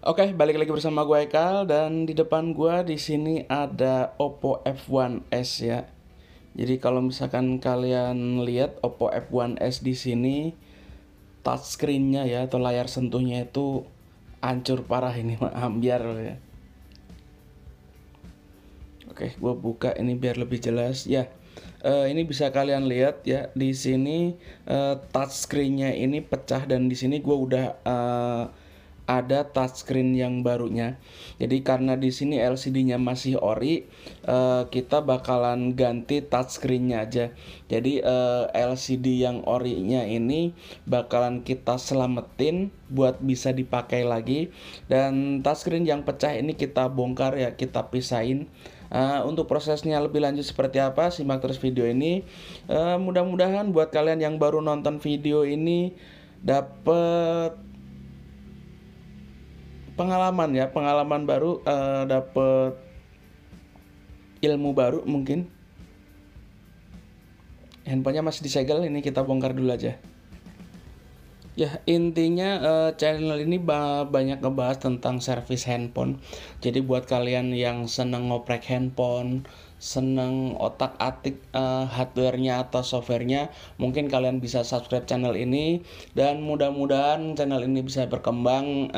Oke, balik lagi bersama gue Ekal dan di depan gue di sini ada Oppo F1s ya. Jadi kalau misalkan kalian lihat Oppo F1s di sini touchscreen-nya ya atau layar sentuhnya itu hancur parah ini ambiar ya. Oke, gue buka ini biar lebih jelas ya. Ini bisa kalian lihat ya di sini touchscreen-nya ini pecah dan di sini gue udah ada touchscreen yang barunya. Jadi karena di sini LCD-nya masih ori, kita bakalan ganti touchscreen-nya aja. Jadi LCD yang ori-nya ini bakalan kita selamatin buat bisa dipakai lagi. Dan touchscreen yang pecah ini kita bongkar ya, kita pisahin. Untuk prosesnya lebih lanjut seperti apa, simak terus video ini. Mudah-mudahan buat kalian yang baru nonton video ini dapet pengalaman ya, pengalaman baru, dapet ilmu baru mungkin. Handphonenya masih disegel, ini kita bongkar dulu aja. Ya intinya channel ini banyak ngebahas tentang servis handphone. Jadi buat kalian yang seneng ngoprek handphone, seneng otak-atik hardware-nya atau software-nya, mungkin kalian bisa subscribe channel ini. Dan mudah-mudahan channel ini bisa berkembang.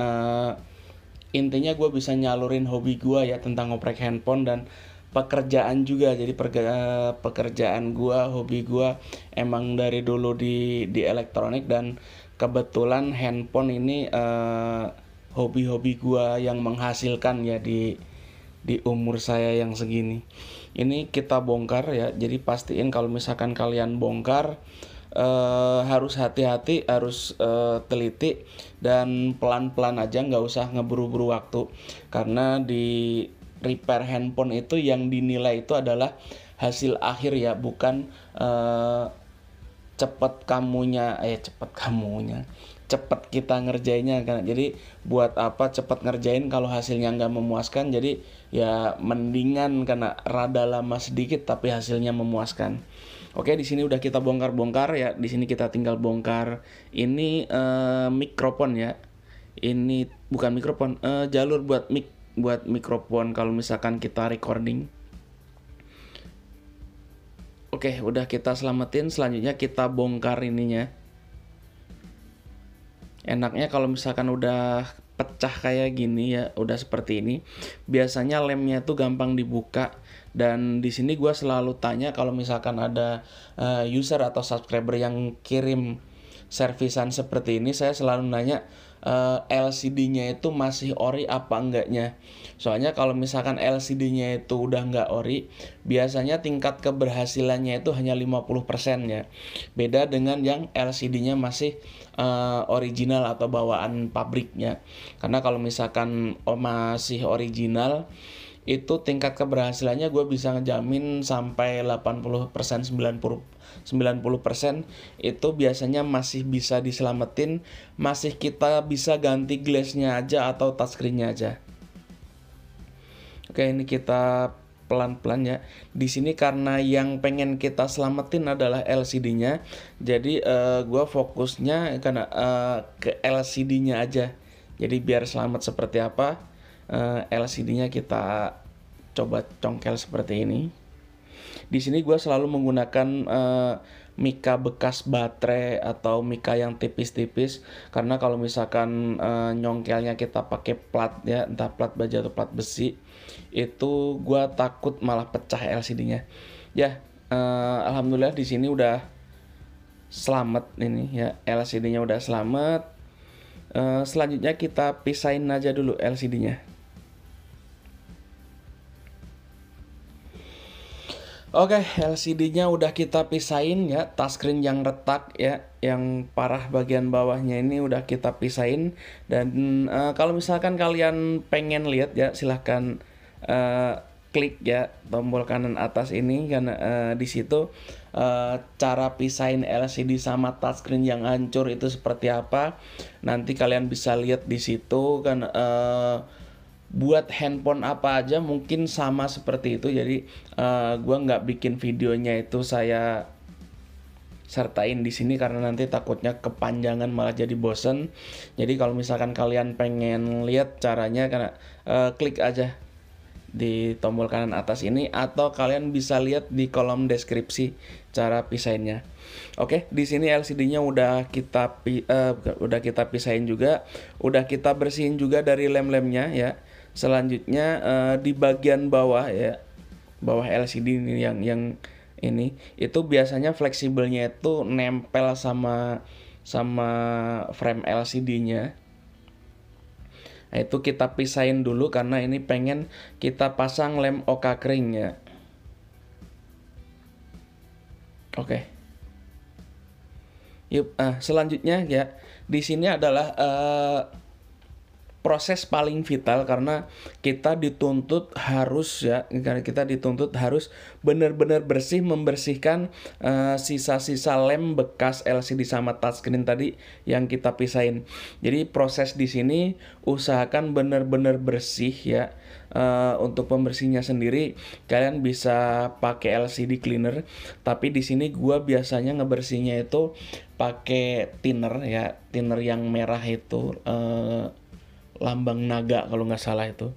Intinya gue bisa nyalurin hobi gue ya tentang ngoprek handphone dan pekerjaan juga. Jadi pekerjaan gue, hobi gue emang dari dulu di elektronik, dan kebetulan handphone ini hobi-hobi gua yang menghasilkan ya di umur saya yang segini. Ini kita bongkar ya. Jadi pastiin kalau misalkan kalian bongkar harus hati-hati, harus teliti dan pelan-pelan aja, nggak usah ngeburu-buru waktu. Karena di repair handphone itu yang dinilai itu adalah hasil akhir ya, bukan cepet kita ngerjainnya kan. Jadi buat apa cepet ngerjain kalau hasilnya nggak memuaskan. Jadi ya mendingan karena rada lama sedikit tapi hasilnya memuaskan. Oke, di sini udah kita bongkar-bongkar ya. Di sini kita tinggal bongkar ini mikrofon ya. Ini bukan mikrofon, jalur buat mikrofon kalau misalkan kita recording. Oke, udah kita selamatin. Selanjutnya kita bongkar ininya. Enaknya kalau misalkan udah pecah kayak gini ya, udah seperti ini, biasanya lemnya tuh gampang dibuka. Dan di sini gue selalu tanya kalau misalkan ada user atau subscriber yang kirim servisan seperti ini, saya selalu nanya LCD-nya itu masih ori apa enggaknya. Soalnya kalau misalkan LCD-nya itu udah enggak ori, biasanya tingkat keberhasilannya itu hanya 50% ya. Beda dengan yang LCD-nya masih original atau bawaan pabriknya. Karena kalau misalkan masih original, itu tingkat keberhasilannya gue bisa ngejamin sampai 80%, 90% itu biasanya masih bisa diselamatin, masih kita bisa ganti glassnya aja atau touchscreen-nya aja. Oke, ini kita pelan-pelan ya. Di sini karena yang pengen kita selamatin adalah LCD-nya, jadi gue fokusnya karena ke LCD-nya aja. Jadi biar selamat seperti apa, LCD-nya kita coba congkel seperti ini. Di sini gue selalu menggunakan mika bekas baterai atau mika yang tipis-tipis, karena kalau misalkan nyongkelnya kita pakai plat ya, entah plat baja atau plat besi, itu gue takut malah pecah LCD-nya. Ya, alhamdulillah di sini udah selamat ini ya, LCD-nya udah selamat. Selanjutnya kita pisahin aja dulu LCD-nya. Oke, LCD-nya udah kita pisahin ya, touchscreen yang retak ya, yang parah bagian bawahnya ini udah kita pisahin. Dan kalau misalkan kalian pengen lihat ya, silahkan klik ya tombol kanan atas ini, karena di situ cara pisahin LCD sama touchscreen yang hancur itu seperti apa. Nanti kalian bisa lihat di situ kan. Buat handphone apa aja mungkin sama seperti itu. Jadi gua nggak bikin videonya itu saya sertain di sini karena nanti takutnya kepanjangan malah jadi bosen. Jadi kalau misalkan kalian pengen lihat caranya, karena klik aja di tombol kanan atas ini, atau kalian bisa lihat di kolom deskripsi cara pisahinnya. Oke, di sini LCD-nya udah kita pisahin juga, udah kita bersihin juga dari lem-lemnya ya. Selanjutnya di bagian bawah ya, bawah LCD ini yang ini itu biasanya fleksibelnya itu nempel sama frame LCD-nya. Nah, itu kita pisahin dulu karena ini pengen kita pasang lem oka kering ya. Oke. Yuk, selanjutnya ya, di sini adalah proses paling vital karena kita dituntut harus benar-benar bersih, membersihkan sisa-sisa lem bekas LCD sama touchscreen tadi yang kita pisahin. Jadi proses di sini usahakan benar-benar bersih ya. Untuk pembersihnya sendiri kalian bisa pakai LCD cleaner, tapi di sini gua biasanya ngebersihnya itu pakai thinner ya, thinner yang merah itu, lambang naga kalau nggak salah itu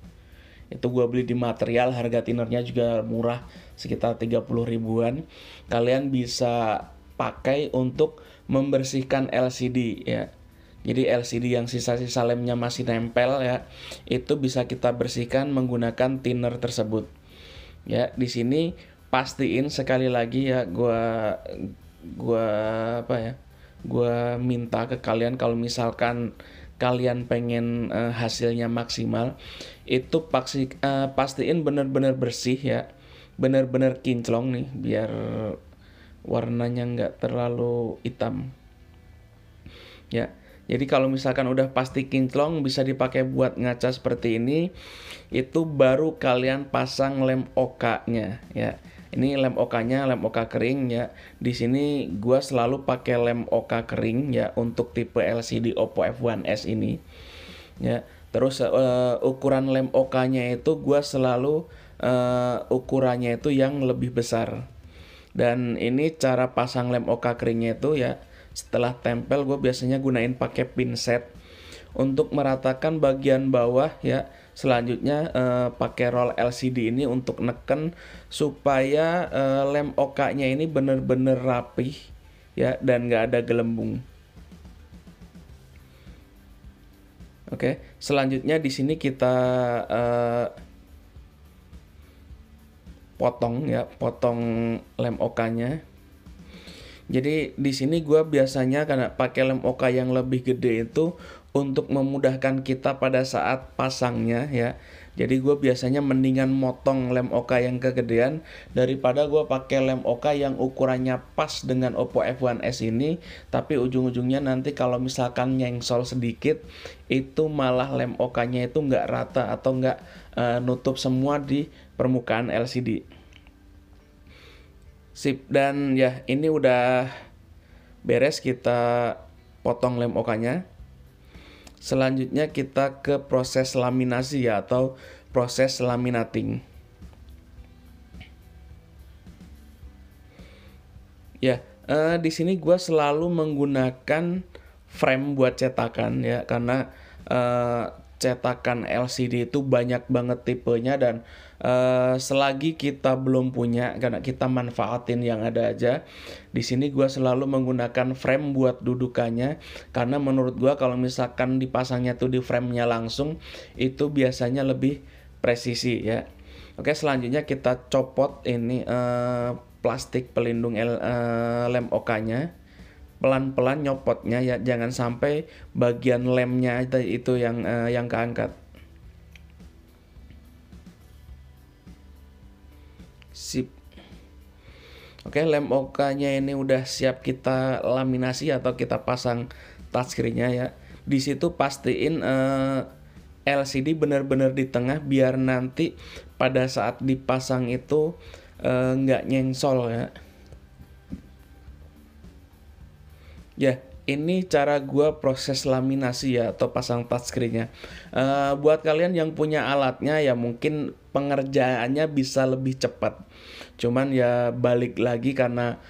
gue beli di material, harga thinnernya juga murah, sekitar 30 ribuan. Kalian bisa pakai untuk membersihkan LCD ya. Jadi LCD yang sisa-sisa lemnya masih nempel ya, itu bisa kita bersihkan menggunakan thinner tersebut ya. Di sini pastiin sekali lagi ya, gue minta ke kalian kalau misalkan kalian pengen hasilnya maksimal, itu pastiin bener-bener bersih ya, bener-bener kinclong nih biar warnanya nggak terlalu hitam ya. Jadi kalau misalkan udah pasti kinclong, bisa dipakai buat ngaca seperti ini, itu baru kalian pasang lem oka-nya ya. Ini lem oka-nya, lem oka kering ya. Di sini gua selalu pakai lem oka kering ya untuk tipe LCD Oppo F1s ini. Ya. Terus ukuran lem oka-nya itu gua selalu ukurannya itu yang lebih besar. Dan ini cara pasang lem oka keringnya itu ya, setelah tempel gue biasanya gunain pakai pinset untuk meratakan bagian bawah ya. Selanjutnya pakai roll LCD ini untuk neken supaya lem oka-nya ini bener-bener rapih ya dan nggak ada gelembung. Oke, selanjutnya di sini kita potong lem oka-nya. Jadi di sini gue biasanya karena pakai lem oka yang lebih gede itu untuk memudahkan kita pada saat pasangnya ya. Jadi gue biasanya mendingan motong lem oka yang kegedean daripada gue pakai lem oka yang ukurannya pas dengan Oppo F1s ini, tapi ujung-ujungnya nanti kalau misalkan nyengsol sedikit, itu malah lem okanya itu nggak rata atau nggak nutup semua di permukaan LCD. Sip, dan ya ini udah beres kita potong lem oka-nya. Selanjutnya kita ke proses laminasi ya, atau proses laminating. Ya, di sini gue selalu menggunakan frame buat cetakan ya, karena cetakan LCD itu banyak banget tipenya, dan selagi kita belum punya, karena kita manfaatin yang ada aja. Di sini gue selalu menggunakan frame buat dudukannya, karena menurut gue kalau misalkan dipasangnya tuh di framenya langsung, itu biasanya lebih presisi ya. Oke, selanjutnya kita copot ini plastik pelindung lem oka-nya. Pelan-pelan nyopotnya ya, jangan sampai bagian lemnya itu yang keangkat. Sip. Oke, lem oka-nya ini udah siap kita laminasi atau kita pasang touchscreen-nya ya. Di situ pastiin LCD benar-benar di tengah biar nanti pada saat dipasang itu nggak nyengsol ya. Ya, ini cara gua proses laminasi ya atau pasang touchscreen-nya. Buat kalian yang punya alatnya ya mungkin pengerjaannya bisa lebih cepat. Cuman ya balik lagi karena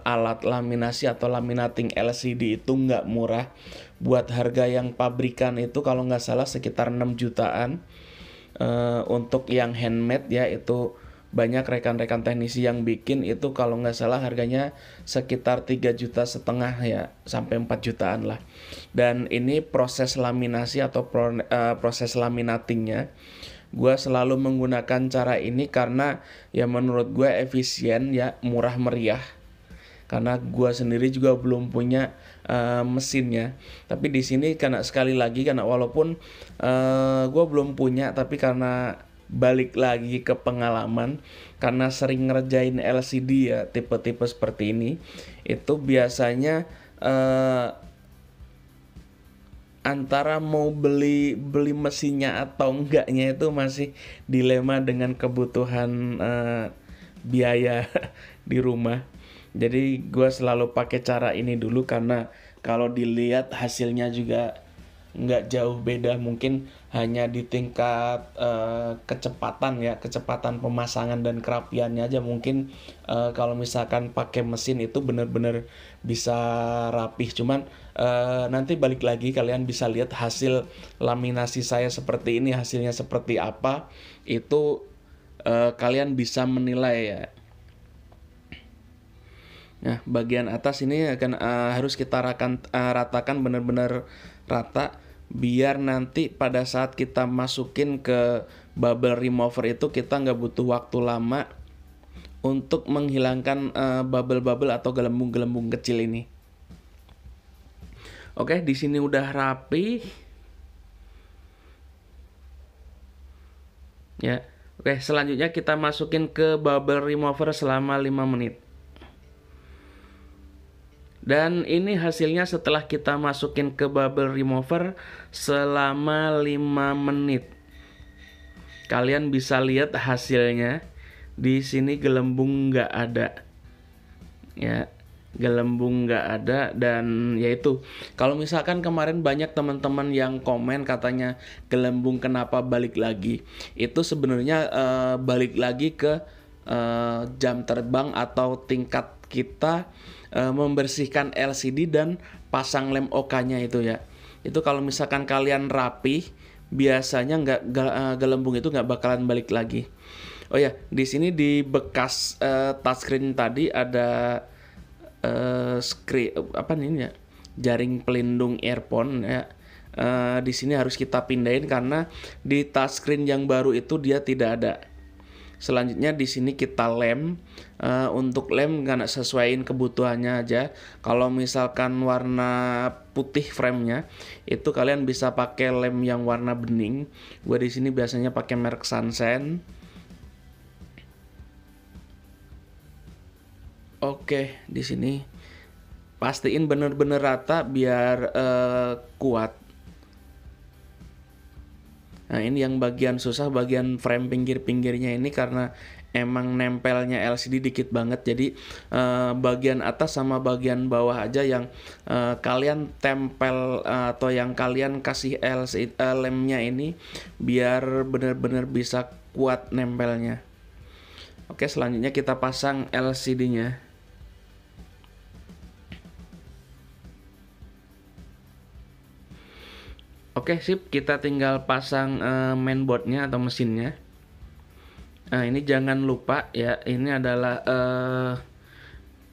alat laminasi atau laminating LCD itu nggak murah. Buat harga yang pabrikan itu kalau nggak salah sekitar 6 jutaan. Untuk yang handmade ya itu banyak rekan-rekan teknisi yang bikin itu kalau nggak salah harganya sekitar 3,5 juta ya sampai 4 jutaan lah. Dan ini proses laminasi atau proses laminatingnya gue selalu menggunakan cara ini karena ya menurut gue efisien ya, murah meriah. Karena gue sendiri juga belum punya mesinnya. Tapi di sini karena sekali lagi karena walaupun gue belum punya, tapi karena balik lagi ke pengalaman, karena sering ngerjain LCD ya tipe-tipe seperti ini, itu biasanya antara mau beli mesinnya atau enggaknya itu masih dilema dengan kebutuhan biaya di rumah. Jadi gue selalu pakai cara ini dulu karena kalau dilihat hasilnya juga nggak jauh beda, mungkin hanya di tingkat kecepatan ya, kecepatan pemasangan dan kerapiannya aja mungkin kalau misalkan pakai mesin itu bener-bener bisa rapih. Cuman nanti balik lagi kalian bisa lihat hasil laminasi saya seperti ini, hasilnya seperti apa itu kalian bisa menilai ya. Nah, bagian atas ini akan harus kita ratakan benar-benar rata biar nanti pada saat kita masukin ke bubble remover itu kita nggak butuh waktu lama untuk menghilangkan bubble-bubble atau gelembung-gelembung kecil ini. Oke, di sini udah rapi. Ya. Oke, selanjutnya kita masukin ke bubble remover selama 5 menit. Dan ini hasilnya setelah kita masukin ke bubble remover selama 5 menit. Kalian bisa lihat hasilnya. Di sini gelembung nggak ada. Ya, gelembung nggak ada. Dan yaitu kalau misalkan kemarin banyak teman-teman yang komen katanya gelembung kenapa balik lagi. Itu sebenarnya balik lagi ke jam terbang atau tingkat kita membersihkan LCD dan pasang lem OK-nya itu ya. Itu kalau misalkan kalian rapi, biasanya gelembung itu nggak bakalan balik lagi. Oh ya, di sini di bekas touchscreen tadi ada jaring pelindung earphone ya. Di sini harus kita pindahin karena di touchscreen yang baru itu dia tidak ada. Selanjutnya di sini kita lem. Untuk lem karena sesuaiin kebutuhannya aja. Kalau misalkan warna putih framenya, itu kalian bisa pakai lem yang warna bening. Gue di sini biasanya pakai merek Sansen. Oke, di sini pastiin bener-bener rata biar kuat. Nah, ini yang bagian susah, bagian frame pinggir-pinggirnya ini karena emang nempelnya LCD dikit banget. Jadi bagian atas sama bagian bawah aja yang kalian tempel atau yang kalian kasih lemnya ini biar benar-benar bisa kuat nempelnya. Oke, selanjutnya kita pasang LCD-nya. Oke, sip, kita tinggal pasang mainboardnya atau mesinnya. Nah, ini jangan lupa ya, ini adalah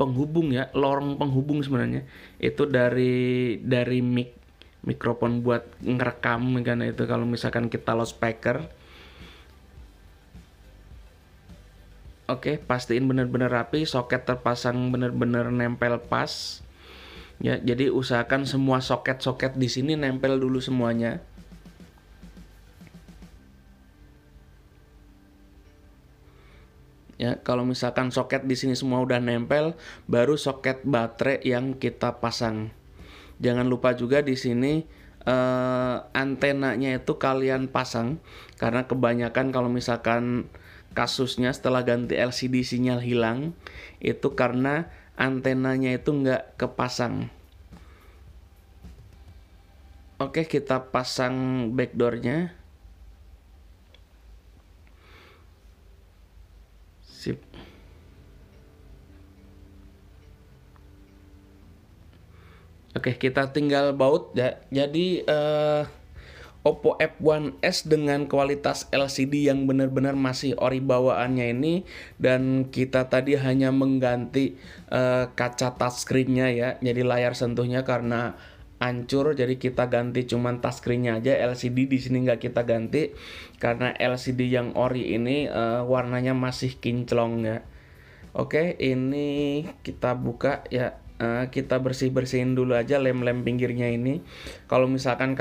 penghubung ya, lorong penghubung sebenarnya. Itu dari mikrofon buat ngerekam kan itu kalau misalkan kita loudspeaker. Oke, pastiin benar-benar rapi, soket terpasang benar-benar nempel pas. Ya, jadi usahakan semua soket-soket di sini nempel dulu semuanya. Ya, kalau misalkan soket di sini semua udah nempel, baru soket baterai yang kita pasang. Jangan lupa juga di sini antenanya itu kalian pasang karena kebanyakan kalau misalkan kasusnya setelah ganti LCD sinyal hilang itu karena antenanya itu nggak kepasang. Oke, kita pasang backdoornya. Sip. Oke, kita tinggal baut ya. Jadi Oppo F1s dengan kualitas LCD yang benar-benar masih ori bawaannya ini, dan kita tadi hanya mengganti kaca touchscreen-nya ya. Jadi layar sentuhnya karena hancur, jadi kita ganti cuman touchscreen-nya aja. LCD di sini nggak kita ganti karena LCD yang ori ini warnanya masih kinclong ya. Oke, ini kita buka ya. Kita bersih-bersihin dulu aja lem-lem pinggirnya ini. Kalau misalkan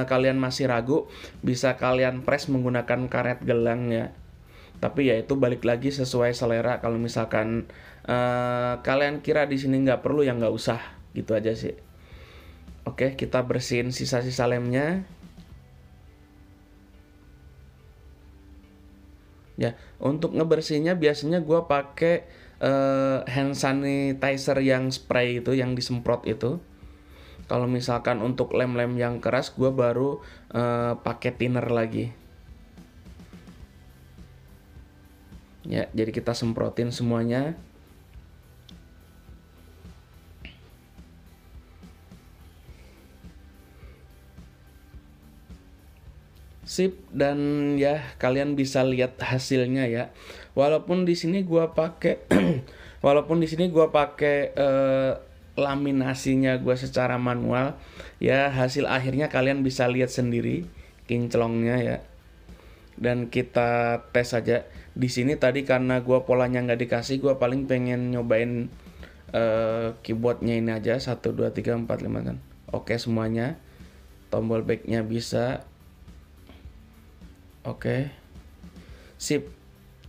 kalian masih ragu, bisa kalian press menggunakan karet gelang ya. Tapi ya itu balik lagi sesuai selera. Kalau misalkan kalian kira di sini nggak perlu, ya nggak usah, gitu aja sih. Oke, kita bersihin sisa-sisa lemnya. Ya, untuk ngebersihnya biasanya gue pakai hand sanitizer yang spray itu, yang disemprot itu. Kalau misalkan untuk lem-lem yang keras, gue baru pakai thinner lagi. Ya, jadi kita semprotin semuanya. Sip, dan ya kalian bisa lihat hasilnya ya. Walaupun di sini gua pakai laminasinya gua secara manual, ya hasil akhirnya kalian bisa lihat sendiri kinclongnya ya. Dan kita tes aja. Di sini tadi karena gua polanya nggak dikasih, gua paling pengen nyobain keyboardnya ini aja. 1 2 3 4 5 kan. Oke semuanya. Tombol backnya bisa. Oke. Sip.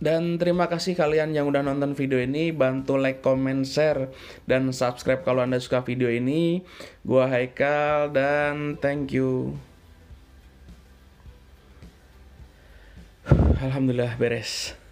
Dan terima kasih kalian yang udah nonton video ini. Bantu like, comment, share, dan subscribe kalau Anda suka video ini. Gua Haikal dan thank you. Alhamdulillah beres.